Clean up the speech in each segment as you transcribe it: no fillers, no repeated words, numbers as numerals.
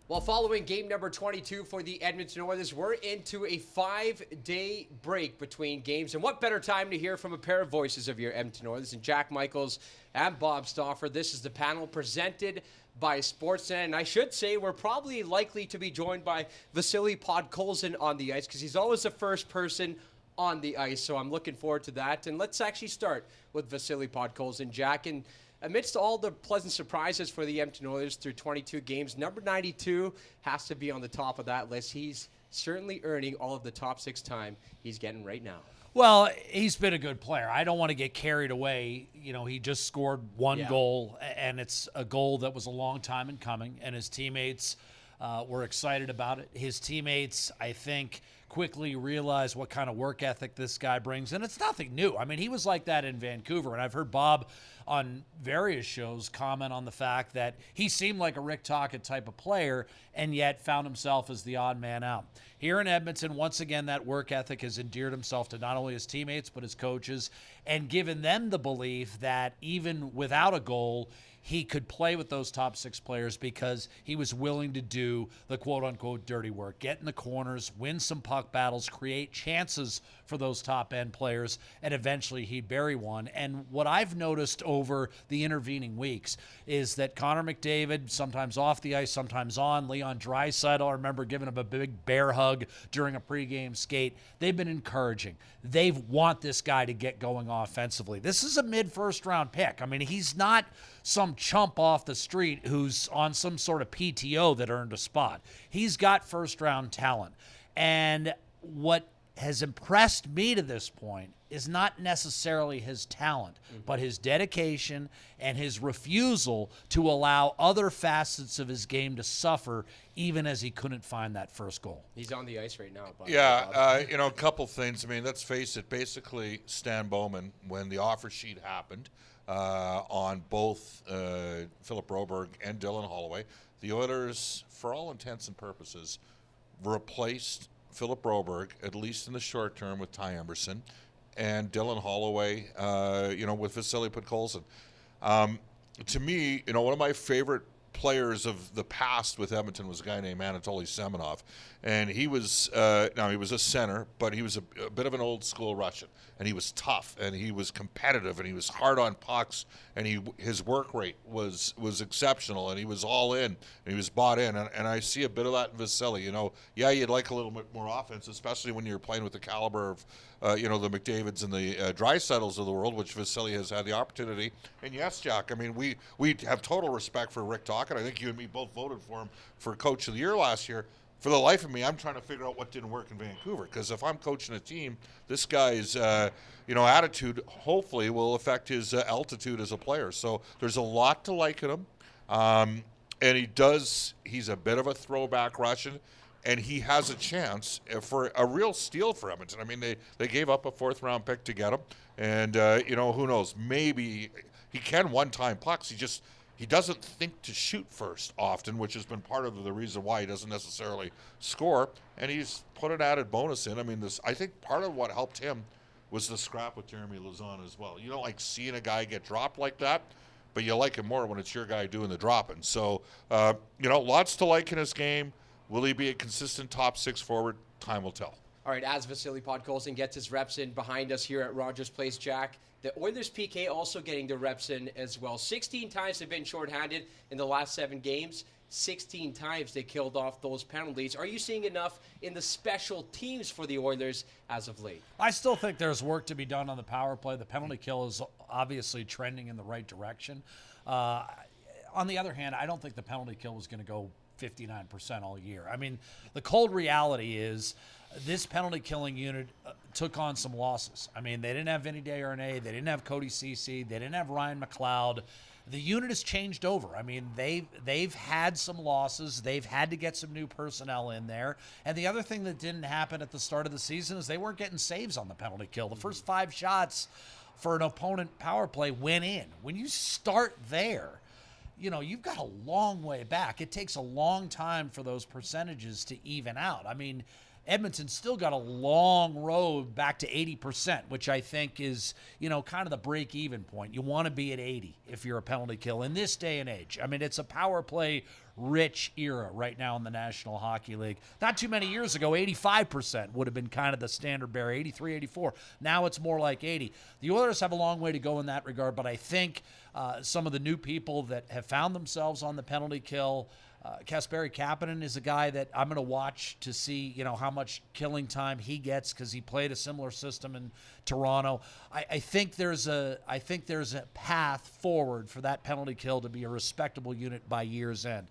Well, following game number 22 for the Edmonton Oilers, we're into a 5-day break between games. And what better time to hear from a pair of voices of your Edmonton Oilers than Jack Michaels and Bob Stauffer. This is the panel presented by Sportsnet. And I should say we're probably likely to be joined by Vasily Podkolzin on the ice because he's always the first person on the ice. So I'm looking forward to that. And let's actually start with Vasily Podkolzin, Jack. And amidst all the pleasant surprises for the Edmonton Oilers through 22 games, number 92 has to be on the top of that list. He's certainly earning all of the top 6 time he's getting right now. Well, he's been a good player. I don't want to get carried away. You know, he just scored one goal, and it's a goal that was a long time in coming, and his teammates were excited about it. His teammates, I think, quickly realized what kind of work ethic this guy brings, and it's nothing new. I mean, he was like that in Vancouver, and I've heard Bob on various shows comment on the fact that he seemed like a Rick Tocchet type of player and yet found himself as the odd man out. Here in Edmonton, once again, that work ethic has endeared himself to not only his teammates but his coaches and given them the belief that even without a goal, he could play with those top 6 players because he was willing to do the quote-unquote dirty work, get in the corners, win some puck battles, create chances for those top-end players, and eventually he'd bury one. And what I've noticed over the intervening weeks is that Connor McDavid, sometimes off the ice, sometimes on, Leon Draisaitl, I remember giving him a big bear hug during a pregame skate. They've been encouraging. They want this guy to get going offensively. This is a mid-first round pick. I mean, he's not some chump off the street who's on some sort of PTO that earned a spot. He's got first-round talent. And what has impressed me to this point is not necessarily his talent, but his dedication and his refusal to allow other facets of his game to suffer even as he couldn't find that first goal. He's on the ice right now. A couple things. I mean, let's face it, basically Stan Bowman, when the offer sheet happened on both Philip Broberg and Dylan Holloway, the Oilers, for all intents and purposes, replaced Philip Broberg, at least in the short term, with Ty Emberson, and Dylan Holloway, with Vasily Podkolzin. To me, one of my favorite players of the past with Edmonton was a guy named Anatoly Semenov, and he was he was a center, but he was a bit of an old school Russian, and he was tough, and he was competitive, and he was hard on pucks, and his work rate was exceptional, and he was all in, and he was bought in, and I see a bit of that in Vasily. You'd like a little bit more offense, especially when you're playing with the caliber of the McDavids and the Draisaitl's of the world, which Vasily has had the opportunity. And yes, Jack, I mean, we have total respect for Rick Tocchet. I think you and me both voted for him for Coach of the Year last year. For the life of me, I'm trying to figure out what didn't work in Vancouver, because if I'm coaching a team, this guy's attitude hopefully will affect his altitude as a player. So there's a lot to like in him, and he's a bit of a throwback Russian, and he has a chance for a real steal for Edmonton. I mean, they gave up a 4th-round pick to get him, and who knows, maybe he can one-time pucks. He doesn't think to shoot first often, which has been part of the reason why he doesn't necessarily score. And he's put an added bonus in. I mean, I think part of what helped him was the scrap with Jeremy Lauzon as well. You don't like seeing a guy get dropped like that, but you like him more when it's your guy doing the dropping. So, lots to like in his game. Will he be a consistent top 6 forward? Time will tell. All right, as Vasily Podkolzin gets his reps in behind us here at Rogers Place, Jack, the Oilers PK also getting the reps in as well. 16 times they've been shorthanded in the last 7 games. 16 times they killed off those penalties. Are you seeing enough in the special teams for the Oilers as of late? I still think there's work to be done on the power play. The penalty kill is obviously trending in the right direction. On the other hand, I don't think the penalty kill is going to go 59% all year. I mean, the cold reality is this penalty killing unit took on some losses. I mean, they didn't have Vinny Desharnais, they didn't have Cody Ceci, they didn't have Ryan McLeod. The unit has changed over. I mean, they've had some losses. They've had to get some new personnel in there. And the other thing that didn't happen at the start of the season is they weren't getting saves on the penalty kill. The first 5 shots for an opponent power play went in. When you start there, you've got a long way back. It takes a long time for those percentages to even out. I mean, Edmonton's still got a long road back to 80%, which I think is, kind of the break-even point. You want to be at 80 if you're a penalty kill in this day and age. I mean, it's a power play rich era right now in the National Hockey League. Not too many years ago, 85% would have been kind of the standard bearer, 83, 84. Now it's more like 80. The Oilers have a long way to go in that regard, but I think some of the new people that have found themselves on the penalty kill, Kasperi Kapanen is a guy that I'm going to watch to see, how much killing time he gets because he played a similar system in Toronto. I think there's a path forward for that penalty kill to be a respectable unit by year's end.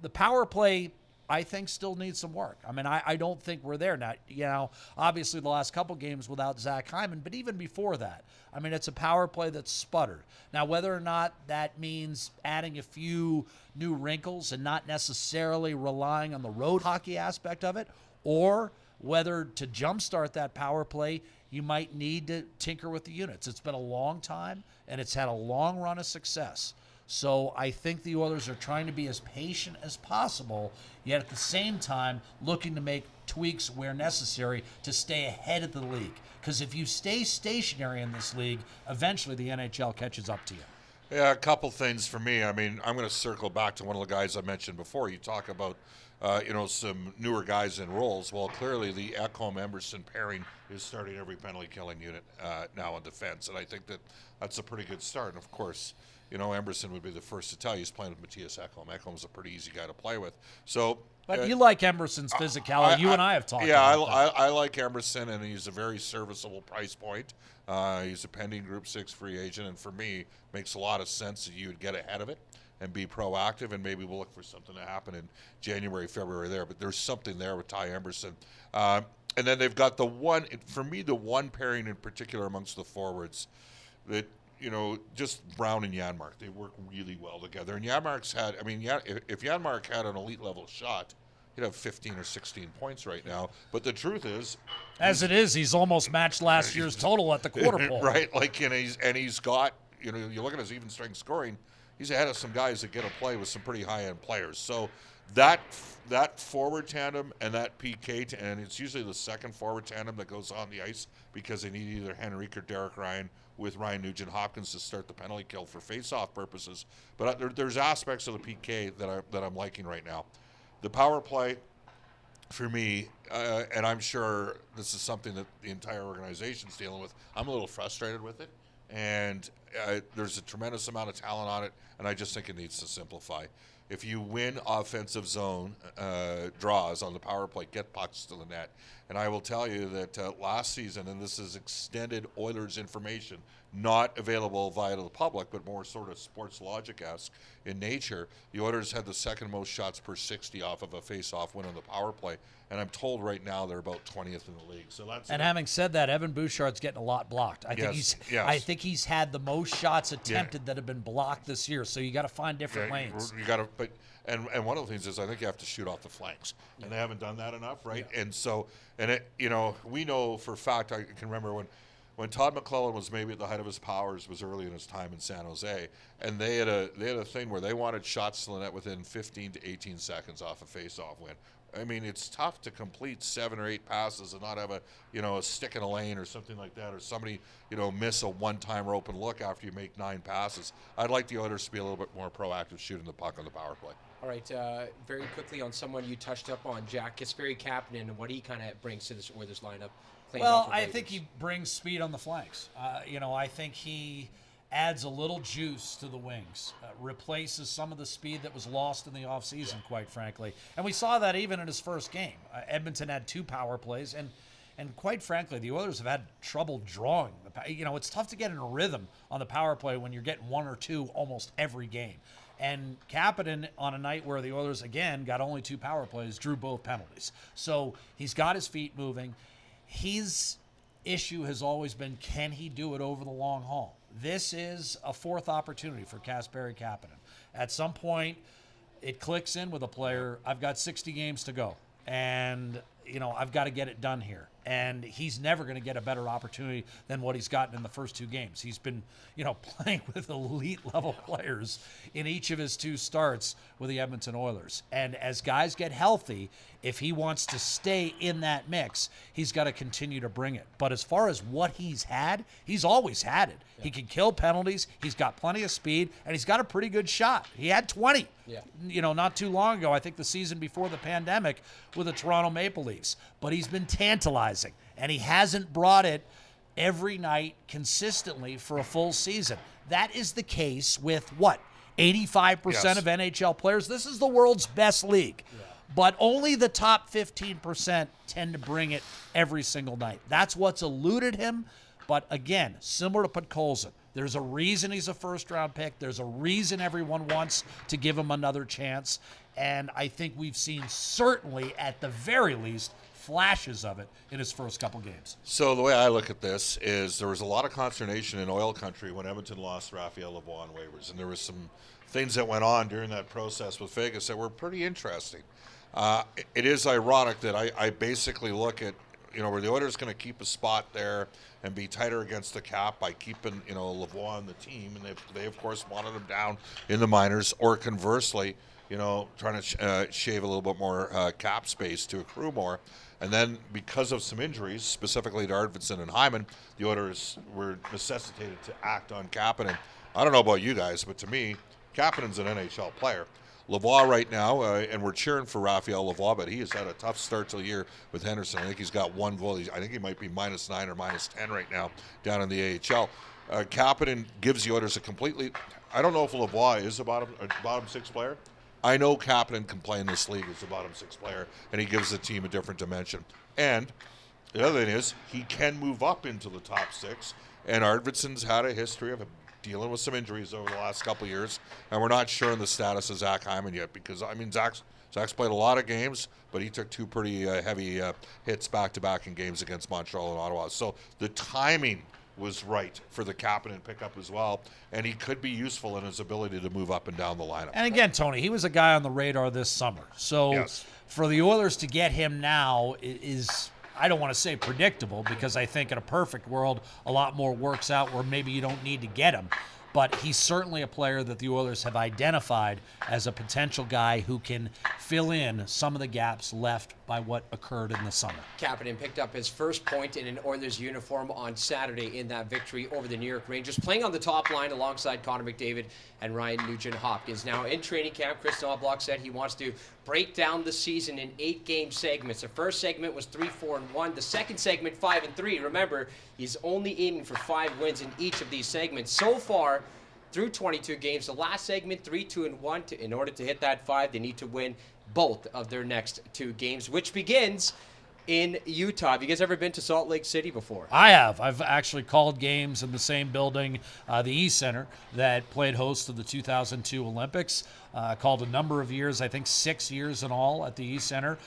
The power play, I think, still needs some work. I mean, I don't think we're there now. Obviously the last couple games without Zach Hyman, but even before that, I mean, it's a power play that's sputtered. Now, whether or not that means adding a few new wrinkles and not necessarily relying on the road hockey aspect of it, or whether to jumpstart that power play, you might need to tinker with the units. It's been a long time, and it's had a long run of success. So I think the Oilers are trying to be as patient as possible, yet at the same time looking to make tweaks where necessary to stay ahead of the league. Because if you stay stationary in this league, eventually the NHL catches up to you. Yeah, a couple things for me. I mean, I'm going to circle back to one of the guys I mentioned before. You talk about, some newer guys in roles. Well, clearly the Ekholm-Emberson pairing is starting every penalty killing unit now in defense, and I think that's a pretty good start. And of course, Emberson would be the first to tell you he's playing with Matthias Ekholm. Ekholm's a pretty easy guy to play with. So, but you like Emberson's physicality. You and I have talked about that. I like Emberson, and he's a very serviceable price point. He's a pending Group 6 free agent, and for me, makes a lot of sense that you would get ahead of it and be proactive, and maybe we'll look for something to happen in January, February there. But there's something there with Ty Emberson. And then they've got the one pairing in particular amongst the forwards that, just Brown and Janmark, they work really well together. And Janmark's had, if Janmark had an elite level shot, he'd have 15 or 16 points right now. But the truth is, as it is, he's almost matched last year's total at the quarter pole. Right, he's got, you look at his even strength scoring, he's ahead of some guys that get to play with some pretty high-end players. So that forward tandem and that PK, and it's usually the second forward tandem that goes on the ice because they need either Henrique or Derek Ryan with Ryan Nugent-Hopkins to start the penalty kill for face-off purposes. But there's aspects of the PK that I'm liking right now. The power play, for me, and I'm sure this is something that the entire organization's dealing with, I'm a little frustrated with it. And there's a tremendous amount of talent on it, and I just think it needs to simplify. If you win offensive zone draws on the power play, get pucks to the net. And I will tell you that last season, and this is extended Oilers information, not available via the public, but more sort of sports logic-esque in nature, the Oilers had the second most shots per 60 off of a face-off win on the power play. And I'm told right now they're about 20th in the league. So that's. And having said that, Evan Bouchard's getting a lot blocked. I think he's had the most shots attempted that have been blocked this year. So you got to find different lanes. You got to, and one of the things is I think you have to shoot off the flanks, and they haven't done that enough, right? Yeah. And so, we know for a fact. I can remember when Todd McClellan was maybe at the height of his powers was early in his time in San Jose, and they had a thing where they wanted shots to the net within 15 to 18 seconds off a face-off win. I mean, it's tough to complete 7 or 8 passes and not have a stick in a lane or something like that, or somebody, miss a one-timer open look after you make 9 passes. I'd like the Oilers to be a little bit more proactive shooting the puck on the power play. All right, very quickly on someone you touched up on, Jack, Kasperi Kapanen, and what he kind of brings to this Oilers lineup. Well, I think he brings speed on the flanks. I think he adds a little juice to the wings, replaces some of the speed that was lost in the offseason, quite frankly. And we saw that even in his first game. Edmonton had 2 power plays, and quite frankly, the Oilers have had trouble drawing. It's tough to get in a rhythm on the power play when you're getting 1 or 2 almost every game. And Kapanen, on a night where the Oilers, again, got only 2 power plays, drew both penalties. So he's got his feet moving. His issue has always been, can he do it over the long haul? This is a 4th opportunity for Kasperi Kapanen. At some point, it clicks in with a player, I've got 60 games to go, and, I've got to get it done here. and he's never going to get a better opportunity than what he's gotten in the first 2 games. He's been, playing with elite level players in each of his 2 starts with the Edmonton Oilers. And as guys get healthy, if he wants to stay in that mix, he's got to continue to bring it. But as far as what he's had, he's always had it. Yeah. He can kill penalties. He's got plenty of speed, and he's got a pretty good shot. He had 20, not too long ago, I think the season before the pandemic with the Toronto Maple Leafs. But he's been tantalizing, and he hasn't brought it every night consistently for a full season. That is the case with 85% of NHL players. This is the world's best league. Yeah. But only the top 15% tend to bring it every single night. That's what's eluded him. But again, similar to Podkolzin, there's a reason he's a first-round pick. There's a reason everyone wants to give him another chance. And I think we've seen, certainly at the very least, flashes of it in his first couple games. So the way I look at this is there was a lot of consternation in oil country when Edmonton lost Raphael Lavoie on waivers. And there was some things that went on during that process with Vegas that were pretty interesting. It is ironic that I basically look at, where the Oilers going to keep a spot there and be tighter against the cap by keeping, Lavoie on the team. And they of course, wanted him down in the minors, or conversely, trying to shave a little bit more cap space to accrue more. And then because of some injuries, specifically to Arvidsson and Hyman, the Oilers were necessitated to act on Kapanen. I don't know about you guys, but to me, Kapanen's an NHL player. Lavoie right now, and we're cheering for Raphael Lavoie, but he has had a tough start to the year with Henderson. I think he's got 1 goal. I think he might be -9 or -10 right now down in the AHL. Kapanen gives the Oilers a completely... I don't know if Lavoie is a bottom 6 player. I know Kapanen can play in this league as a bottom 6 player, and he gives the team a different dimension. And the other thing is, he can move up into the top 6, and Arvidsson's had a history of dealing with some injuries over the last couple of years, and we're not sure on the status of Zach Hyman yet, because, Zach's played a lot of games, but he took 2 pretty heavy hits back-to-back in games against Montreal and Ottawa. So the timing was right for the Kapanen pickup as well, and he could be useful in his ability to move up and down the lineup. And again, Tony, he was a guy on the radar this summer. So for the Oilers to get him now is, I don't want to say predictable, because I think in a perfect world, a lot more works out where maybe you don't need to get him. But he's certainly a player that the Oilers have identified as a potential guy who can fill in some of the gaps left by what occurred in the summer. Kapanen picked up his first point in an Oilers uniform on Saturday in that victory over the New York Rangers, playing on the top line alongside Connor McDavid and Ryan Nugent-Hopkins. Now in training camp, Chris Knoblauch said he wants to break down the season in 8-game segments. The first segment was 3-4-1. The second segment, 5-3. Remember, he's only aiming for 5 wins in each of these segments. So far, through 22 games, the last segment, 3-2-1. In order to hit that 5, they need to win both of their next 2 games, which begins in Utah. Have you guys ever been to Salt Lake City before? I have. I've actually called games in the same building, the East Center, that played host to the 2002 Olympics. Called a number of years, I think 6 years in all at the East Center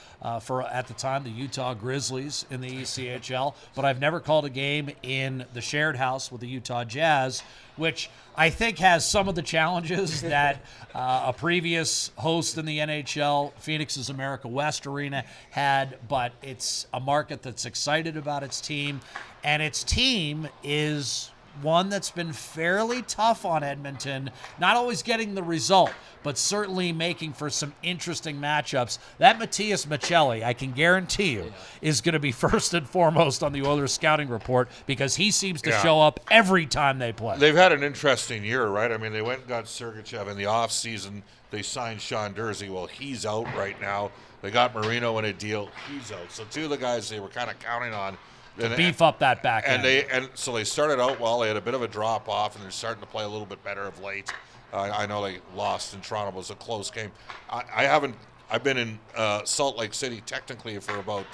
for, at the time, the Utah Grizzlies in the ECHL. But I've never called a game in the shared house with the Utah Jazz, which I think has some of the challenges that a previous host in the NHL, Phoenix's America West Arena, had. But it's a market that's excited about its team, and its team is one that's been fairly tough on Edmonton, not always getting the result, but certainly making for some interesting matchups. That Matias Maccelli, I can guarantee you, is going to be first and foremost on the Oilers scouting report, because he seems to show up every time they play. They've had an interesting year, right? I mean, they went and got Sergachev in the offseason. They signed Sean Durzi. Well, he's out right now. They got Marino in a deal. He's out. So 2 of the guys they were kind of counting on to beef up that back end. And so they started out well. They had a bit of a drop off, and they're starting to play a little bit better of late. I know they lost in Toronto. It was a close game. I've been in Salt Lake City technically for about,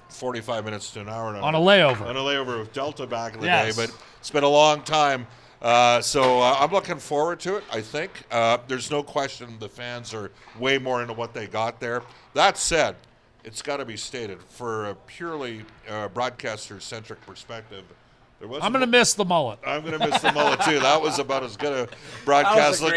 45 minutes to an hour now. On a layover. On a layover with Delta back in the day, but it's been a long time. So I'm looking forward to it, I think. There's no question the fans are way more into what they got there. That said, it's got to be stated, for a purely broadcaster-centric perspective, I'm going to miss the mullet. I'm going to miss the mullet, too. That was about as good a broadcast. That was a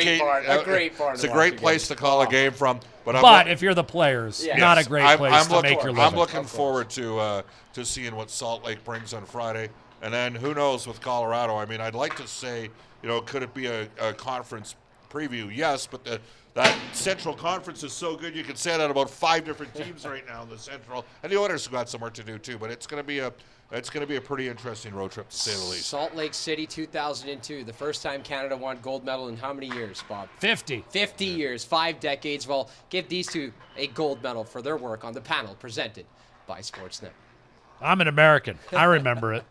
great barn. It's a great place to call a game from. But if you're the players, not a great place to make your living. I'm looking forward to seeing what Salt Lake brings on Friday. And then who knows with Colorado. I mean, I'd like to say, could it be a conference preview? Yes, but that Central Conference is so good. You can say that about 5 different teams right now in the Central. And the Oilers have got some work to do, too. But it's going to be a pretty interesting road trip, to say the least. Salt Lake City, 2002, the first time Canada won gold medal in how many years, Bob? 50. 50 years, 5 decades. Well, give these two a gold medal for their work on the panel presented by Sportsnet. I'm an American. I remember it.